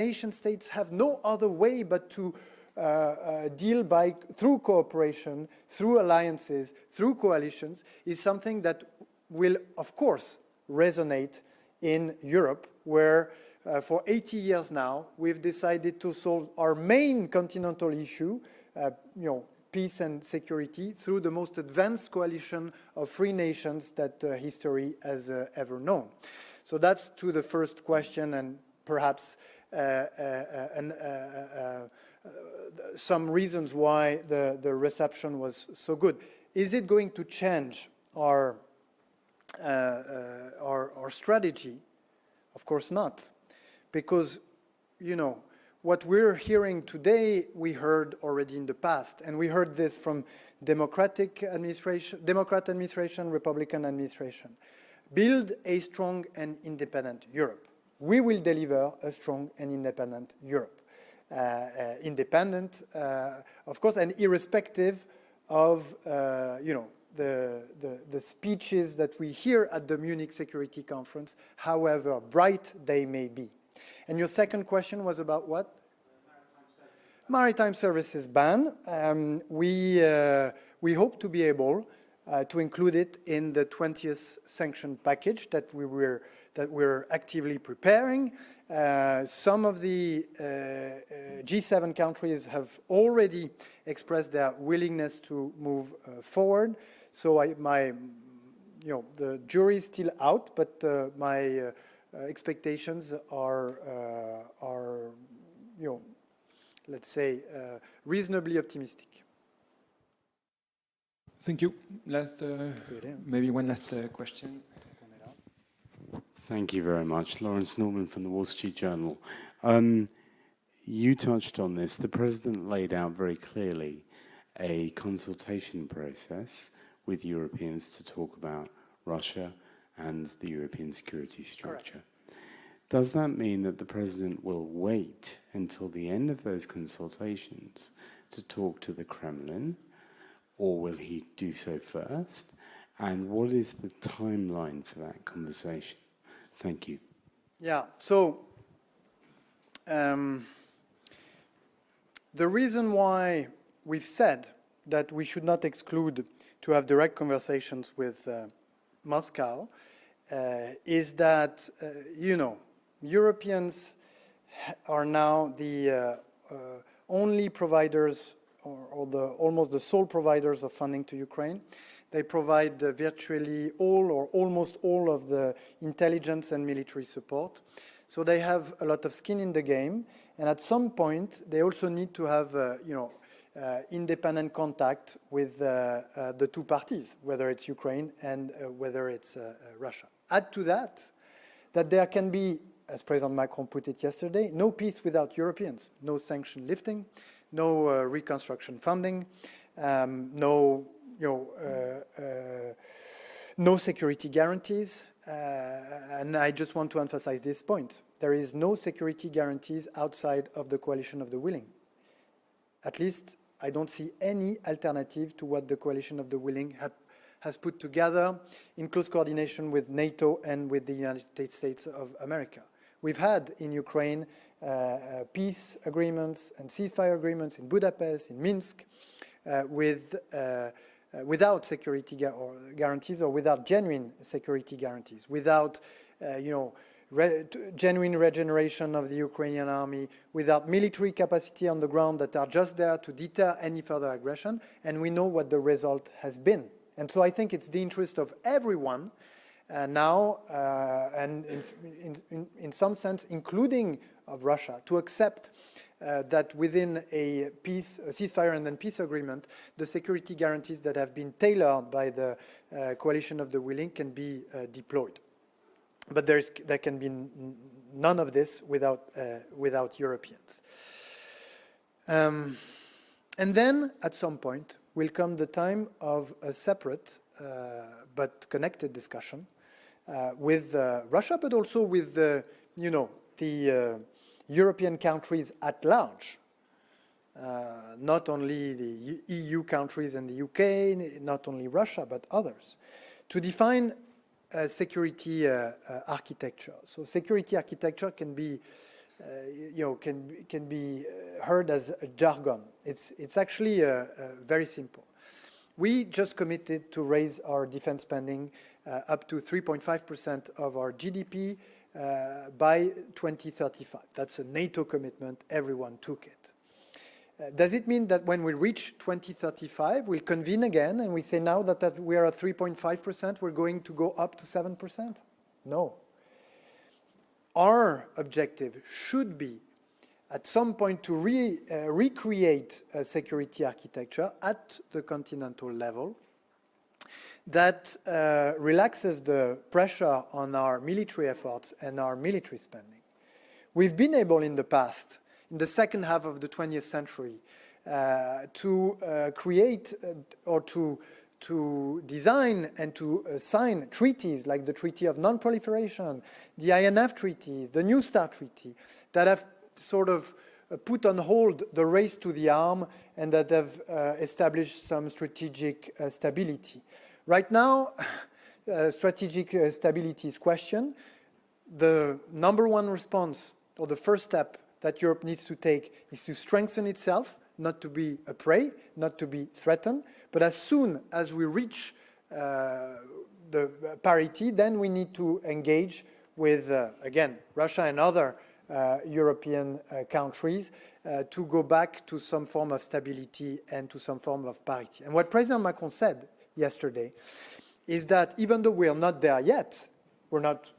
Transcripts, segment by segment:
nation states have no other way but to deal through cooperation, through alliances, through coalitions, is something that will, of course, resonate in Europe, where for 80 years now, we've decided to solve our main continental issue, peace and security, through the most advanced coalition of free nations that history has ever known. So that's to the first question, and perhaps some reasons why the reception was so good. Is it going to change our strategy? Of course not, because, what we're hearing today, we heard already in the past, and we heard this from Democrat administration, Republican administration. Build a strong and independent Europe. We will deliver a strong and independent Europe. Independent, of course, and irrespective of, the speeches that we hear at the Munich Security Conference, however bright they may be. And your second question was about what? Maritime services ban. We hope to be able to include it in the 20th sanction package that we're actively preparing. Some of the G7 countries have already expressed their willingness to move forward. So the jury is still out, but my expectations are let's say, reasonably optimistic. Thank you. Maybe one last question. Thank you very much. Lawrence Norman from the Wall Street Journal. You touched on this. The President laid out very clearly a consultation process with Europeans to talk about Russia and the European security structure. Correct. Does that mean that the President will wait until the end of those consultations to talk to the Kremlin, or will he do so first? And what is the timeline for that conversation? Thank you. Yeah, so the reason why we've said that we should not exclude to have direct conversations with Moscow is that, Europeans are now the only providers or almost the sole providers of funding to Ukraine. They provide virtually all or almost all of the intelligence and military support. So they have a lot of skin in the game. And at some point, they also need to have, independent contact with the two parties, whether it's Ukraine and whether it's Russia. Add to that there can be, as President Macron put it yesterday, no peace without Europeans, no sanction lifting, no reconstruction funding, no security guarantees. And I just want to emphasize this point. There is no security guarantees outside of the coalition of the willing. At least I don't see any alternative to what the coalition of the willing has put together in close coordination with NATO and with the United States of America. We've had in Ukraine peace agreements and ceasefire agreements in Budapest, in Minsk, without security guarantees or without genuine security guarantees, without genuine regeneration of the Ukrainian army, without military capacity on the ground that are just there to deter any further aggression, and we know what the result has been. And so I think it's the interest of everyone now, and in some sense, including of Russia, to accept that within a ceasefire and then peace agreement, the security guarantees that have been tailored by the coalition of the willing can be deployed. But there can be none of this without Europeans. And then, at some point, will come the time of a separate but connected discussion with Russia, but also with the European countries at large. Not only the EU countries and the UK, not only Russia, but others, to define security architecture. So security architecture can be can be heard as a jargon. It's actually very simple. We just committed to raise our defense spending up to 3.5% of our GDP by 2035. That's a NATO commitment. Everyone took it. Does it mean that when we reach 2035, we'll convene again and we say now that we are at 3.5%, we're going to go up to 7%? No. Our objective should be at some point to recreate a security architecture at the continental level that relaxes the pressure on our military efforts and our military spending. We've been able in the past, in the second half of the 20th century, to create or to design and to sign treaties like the Treaty of Non-Proliferation, the INF treaties, the New START treaty, that have sort of put on hold the race to the arm and that have established some strategic stability. Right now, strategic stability is questioned. The number one response, or the first step that Europe needs to take, is to strengthen itself, not to be a prey, not to be threatened. But as soon as we reach the parity, then we need to engage with, again, Russia and other European countries to go back to some form of stability and to some form of parity. And what President Macron said yesterday is that even though we are not there yet, we're not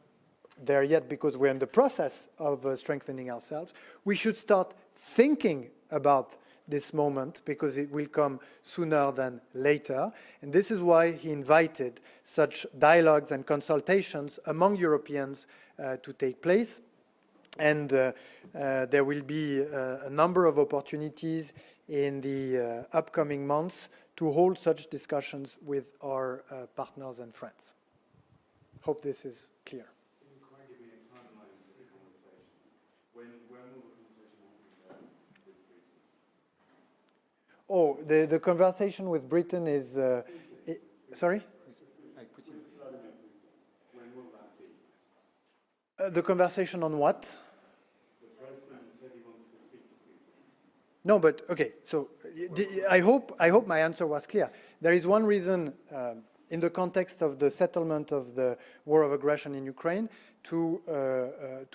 there yet because we're in the process of strengthening ourselves, we should start thinking about this moment because it will come sooner than later. And this is why he invited such dialogues and consultations among Europeans to take place. And there will be a number of opportunities in the upcoming months to hold such discussions with our partners and friends. Hope this is clear. Can you quite give me a timeline for the conversation? When will the conversation happen with Britain? Oh, the conversation with Britain is... sorry? When will that be? The conversation on what? The president said he wants to speak to Putin. No, but okay. So I hope my answer was clear. There is one reason, in the context of the settlement of the war of aggression in Ukraine, to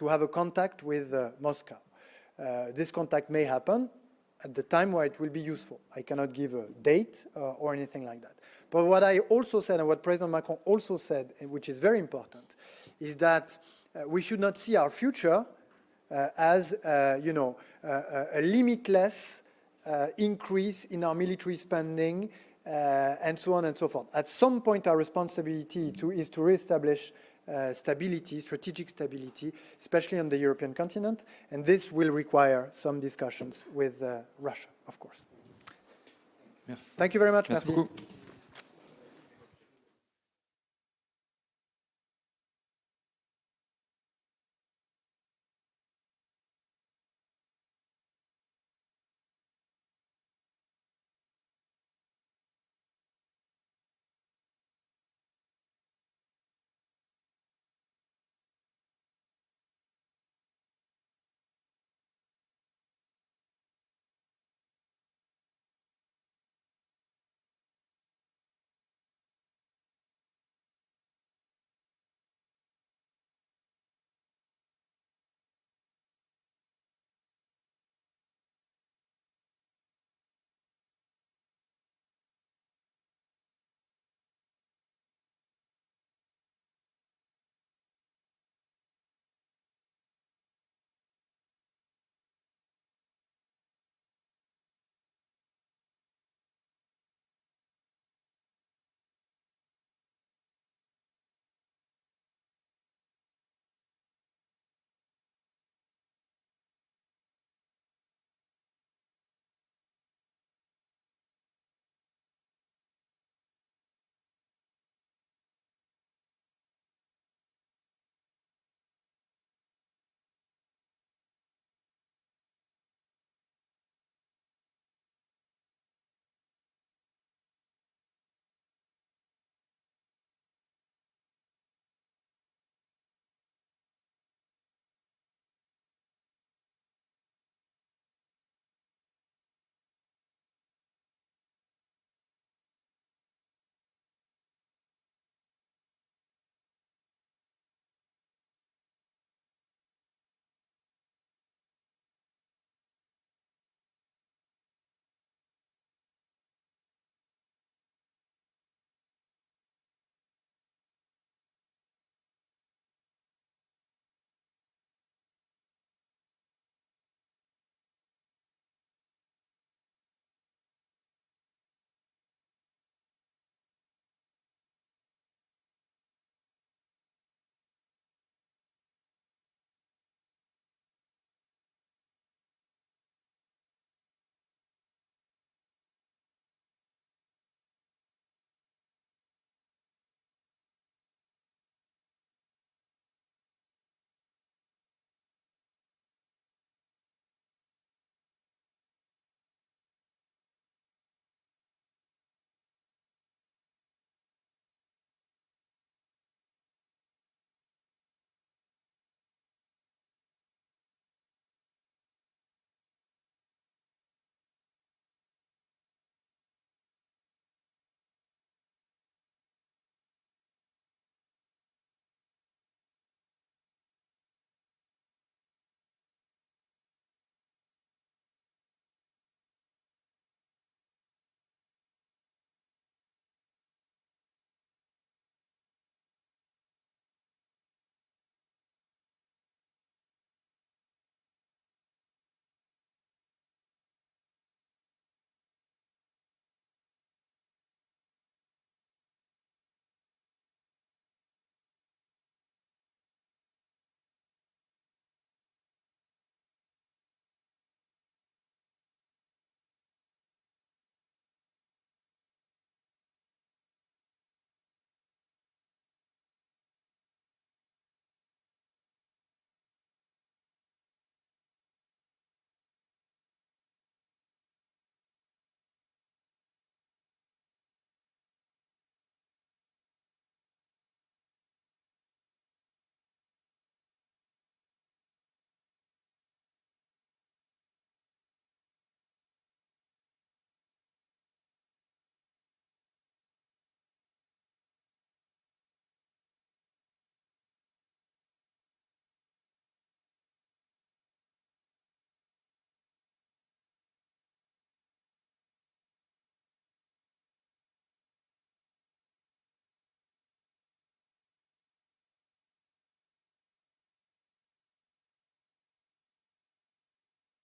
have a contact with Moscow. This contact may happen at the time where it will be useful. I cannot give a date or anything like that. But what I also said, and what President Macron also said, which is very important, is that we should not see our future as, a limitless increase in our military spending and so on and so forth. At some point, our responsibility is to reestablish stability, strategic stability, especially on the European continent, and this will require some discussions with Russia, of course. Merci. Thank you very much. Merci beaucoup.